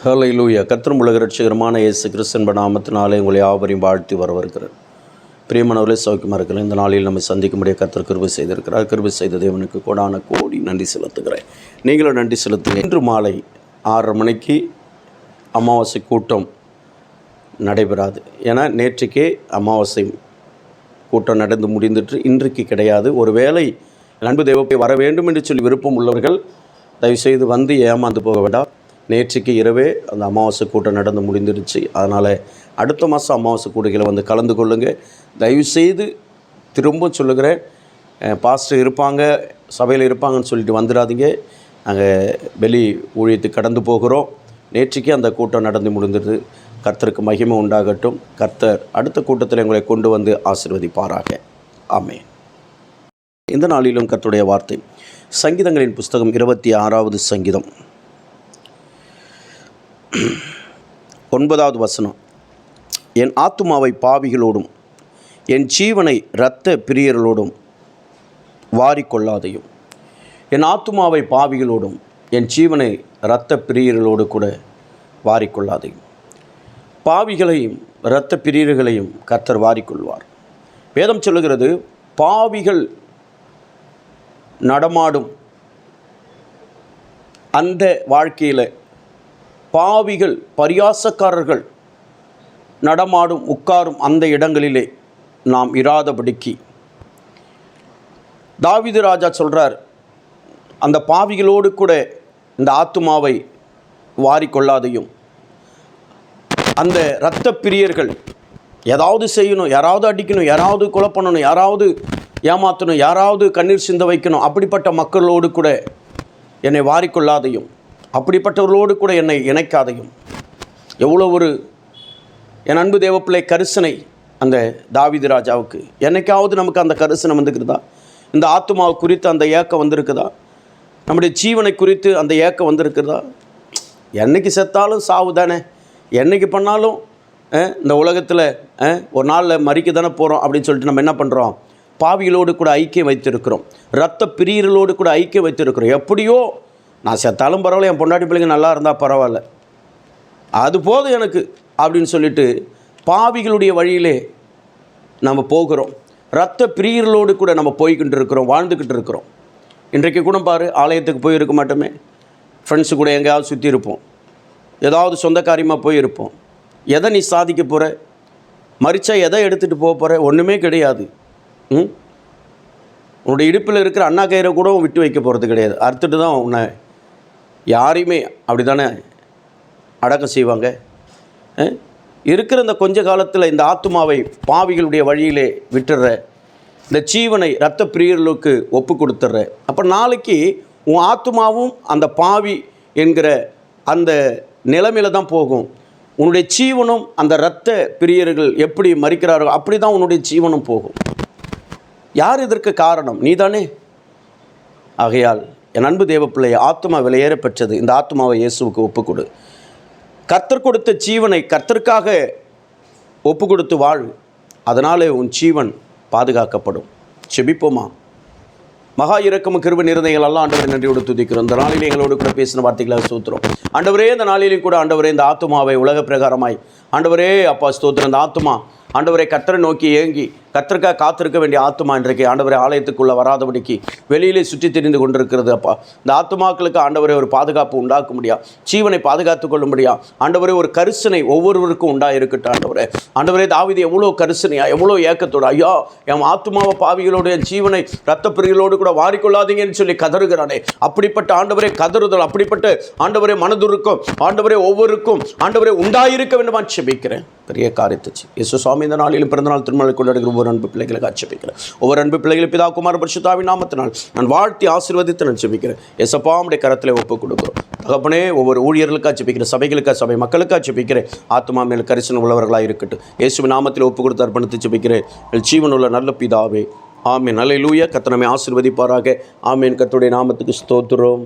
ஹல்லேலூயா. கர்த்தரும் உலக இரட்சகருமான இயேசு கிறிஸ்து நாமத்தினாலே உங்களை யாவரையும் வாழ்த்தி வரவேற்கிறேன். பிரியமானவர்களே, சௌக்கியமாக இருக்கிறேன். இந்த நாளில் நம்மை சந்திக்கும்படியாக கர்த்தர் கிருபை செய்திருக்கிறார். கிருபை செய்த தேவனுக்கு கோடான கோடி நன்றி செலுத்துகிறேன். நீங்களும் நன்றி செலுத்துங்க. இன்று மாலை 6:30 மணிக்கு அமாவாசை கூட்டம் நடைபெறாது. ஏன்னா நேற்றுக்கே அமாவாசை கூட்டம் நடந்து முடிந்துட்டு இன்றைக்கு கிடையாது. ஒருவேளை அன்பு தேவப்பை வர வேண்டும் என்று சொல்லி விருப்பம் உள்ளவர்கள் தயவுசெய்து வந்து ஏமாந்து போக வேண்டாம். நேற்றுக்கு இரவே அந்த அமாவாசை கூட்டம் நடந்து முடிந்துடுச்சு. அதனால் அடுத்த மாதம் அமாவாசை கூட்டங்களை வந்து கலந்து கொள்ளுங்கள். தயவுசெய்து திரும்ப சொல்லுகிறேன், பாஸ்டர் இருப்பாங்க, சபையில் இருப்பாங்கன்னு சொல்லிட்டு வந்துடாதீங்க. நாங்கள் வெளி ஊழியத்துக்கு கடந்து போகிறோம். நேற்றுக்கே அந்த கூட்டம் நடந்து முடிந்துடுது. கர்த்தருக்கு மகிமை உண்டாகட்டும். கர்த்தர் அடுத்த கூட்டத்தில் எங்களை கொண்டு வந்து ஆசீர்வதிப்பாராக. ஆமென். இந்த நாளிலும் கர்த்தருடைய வார்த்தை சங்கீதங்களின் புஸ்தகம் 26வது சங்கீதம் 9வது வசனம். என் ஆத்துமாவை பாவிகளோடும் என் ஜீவனை இரத்த பிரியர்களோடும் வாரிக்கொள்ளாதையும். என் ஆத்துமாவை பாவிகளோடும் என் ஜீவனை இரத்த பிரியர்களோடு கூட வாரிக்கொள்ளாதையும். பாவிகளையும் இரத்த பிரியர்களையும் கர்த்தர் வாரிக்கொள்வார். வேதம் சொல்லுகிறது, பாவிகள் நடமாடும் அந்த வாழ்க்கையில், பாவிகள் பரியாசக்காரர்கள் நடமாடும் உட்காரும் அந்த இடங்களிலே நாம் இராதபடிக்கு தாவீது ராஜா சொல்கிறார், அந்த பாவிகளோடு கூட இந்த ஆத்துமாவை வாரிக்கொள்ளாதையும். அந்த இரத்த பிரியர்கள் ஏதாவது செய்யணும், யாராவது அடிக்கணும், யாராவது கொலை பண்ணணும், யாராவது ஏமாற்றணும், யாராவது கண்ணீர் சிந்த வைக்கணும், அப்படிப்பட்ட மக்களோடு கூட என்னை வாரிக்கொள்ளாதையும், அப்படிப்பட்டவர்களோடு கூட என்னை இணைக்காதையும். எவ்வளோ ஒரு என் அன்பு தேவப்பிள்ளை கரிசனை அந்த தாவீது ராஜாவுக்கு. என்னைக்காவது நமக்கு அந்த கரிசனை வந்துருக்குதா? இந்த ஆத்துமாவை குறித்து அந்த ஏக்கம் வந்திருக்குதா? நம்முடைய ஜீவனை குறித்து அந்த ஏக்கம் வந்திருக்குதா? என்னைக்கு செத்தாலும் சாவு தானே, என்னைக்கு பண்ணாலும் இந்த உலகத்தில் ஒரு நாளில் மறிக்க தானே போகிறோம் அப்படின்னு சொல்லிட்டு நம்ம என்ன பண்ணுறோம்? பாவிகளோடு கூட ஐக்கியம் வைத்திருக்கிறோம், இரத்த பிரியர்களோடு கூட ஐக்கியம் வைத்திருக்கிறோம். எப்படியோ நான் செத்தாலும் பரவாயில்ல, என் பொண்டாட்டி பிள்ளைங்க நல்லா இருந்தால் பரவாயில்ல, அது போதும் எனக்கு அப்படின்னு சொல்லிட்டு பாவிகளுடைய வழியிலே நம்ம போகிறோம். இரத்த பிரியர்களோடு கூட நம்ம போய்கிட்டு இருக்கிறோம், வாழ்ந்துக்கிட்டு இருக்கிறோம். இன்றைக்கு கூட பாரு, ஆலயத்துக்கு போயிருக்க மாட்டோமே, ஃப்ரெண்ட்ஸு கூட எங்கேயாவது சுற்றி இருப்போம், ஏதாவது சொந்த காரியமாக போயிருப்போம். எதை நீ சாதிக்க போகிற? மறிச்சா எதை எடுத்துகிட்டு போக போகிற? ஒன்றுமே கிடையாது. உன்னுடைய இடுப்பில் இருக்கிற அண்ணா கயிறை கூட விட்டு வைக்க போகிறது கிடையாது. அறுத்துட்டு தான் உன்னை யாரையுமே அப்படி தானே அடக்கம் செய்வாங்க. இருக்கிற இந்த கொஞ்ச காலத்தில் இந்த ஆத்துமாவை பாவிகளுடைய வழியிலே விட்டுடுற, இந்த ஜீவனை இரத்த பிரியர்களுக்கு ஒப்பு கொடுத்துட்ற. அப்போ நாளைக்கு உன் ஆத்துமாவும் அந்த பாவி என்கிற அந்த நிலைமையில் தான் போகும். உன்னுடைய ஜீவனும் அந்த இரத்த பிரியர்கள் எப்படி மறிக்கிறார்கள் அப்படி தான் உன்னுடைய ஜீவனும் போகும். யார் இதற்கு காரணம்? நீதானே. ஆகையால் என் அன்பு தேவப்பிள்ளை, ஆத்துமா விலையேற பெற்றது. இந்த ஆத்துமாவை இயேசுவுக்கு ஒப்புக்கொடு. கர்த்தர் கொடுத்த ஜீவனை கர்த்தருக்காக ஒப்பு கொடுத்து வாழ். அதனாலே உன் ஜீவன் பாதுகாக்கப்படும். செபிப்போமா? மகா இரக்கமும் கிருபை நிறைந்தவர்கள் எல்லாம் ஆண்டவரை நன்றியோடு துதிக்கிறோம். இந்த நாளில் எங்களோடு கூட பேசின வார்த்தைகளாக ஸ்தோத்திரம். ஆண்டவரே, இந்த நாளிலும் கூட ஆண்டவரே, இந்த ஆத்துமாவை உலக பிரகாரமாய் ஆண்டவரே அப்பா ஸ்தோத்திரம். இந்த ஆத்துமா ஆண்டவரை கர்த்தரை நோக்கி ஏங்கி கர்த்தருக்காக காத்திருக்க வேண்டிய ஆத்துமா இன்றைக்கு ஆண்டவரை ஆலயத்துக்குள்ளே வராதபடிக்கு வெளியிலே சுற்றி திரிந்து கொண்டிருக்கிறது. அப்பா, இந்த ஆத்துமாக்களுக்கு ஆண்டவரை ஒரு பாதுகாப்பு உண்டாக்க முடியா, ஜீவனை பாதுகாத்து கொள்ள முடியா ஆண்டவரே, ஒரு கரிசனை ஒவ்வொருவருக்கும் உண்டாயிருக்கட்டும். ஆண்டவரே, ஆண்டவரே, தாவீது எவ்வளோ கரிசனையா, எவ்வளோ ஏக்கத்தோடு, ஐயா என் ஆத்துமாவை பாவிகளோடு என் ஜீவனை இரத்த பிரிகளோடு கூட வாரிக்கொள்ளாதீங்கன்னு சொல்லி கதறுகிறானே. அப்படிப்பட்ட ஆண்டவரே கதறுதல், அப்படிப்பட்ட ஆண்டவரே மனதுருக்கம் ஆண்டவரே ஒவ்வொருக்கும் ஆண்டவரே உண்டாயிருக்க வேண்டுமா செபிக்கிறேன். பெரிய காரியத்தை இயேசு சுவாமி இந்த நாளிலும் பிறந்தநாள் திருமணம் கொண்டாடுகிற ஒவ்வொரு அன்பு பிள்ளைகளுக்கு ஆட்சேபிக்கிறேன். ஒவ்வொரு அன்பு பிள்ளைகளை பிதா குமார பரிசுத்தாவின் நாமத்தினால் நான் வாழ்த்தி ஆசீர்வதித்து நான் ஜெபிக்கிறேன். இயேசப்பா உம்முடைய கரத்தில் ஒப்புக் கொடுக்கிறோம். தகப்பனே, ஒவ்வொரு ஊழியர்களுக்காக ஜெபிக்கிறேன், சபைகளுக்காக, சபை மக்களுக்காக ஜெபிக்கிறேன். ஆத்துமா மேல் கரிசனை உள்ளவர்களாக இருக்கட்டும். இயேசுவின் நாமத்தில் ஒப்புக் கொடுத்து அர்ப்பணித்து ஜெபிக்கிறேன். ஜீவனுள்ள நல்ல பிதாவே, ஆமேன். அல்லேலூயா. கர்த்தர் நம்மை ஆசீர்வதிப்பாராக. ஆமேன். கர்த்தருடைய நாமத்துக்கு ஸ்தோத்திரம்.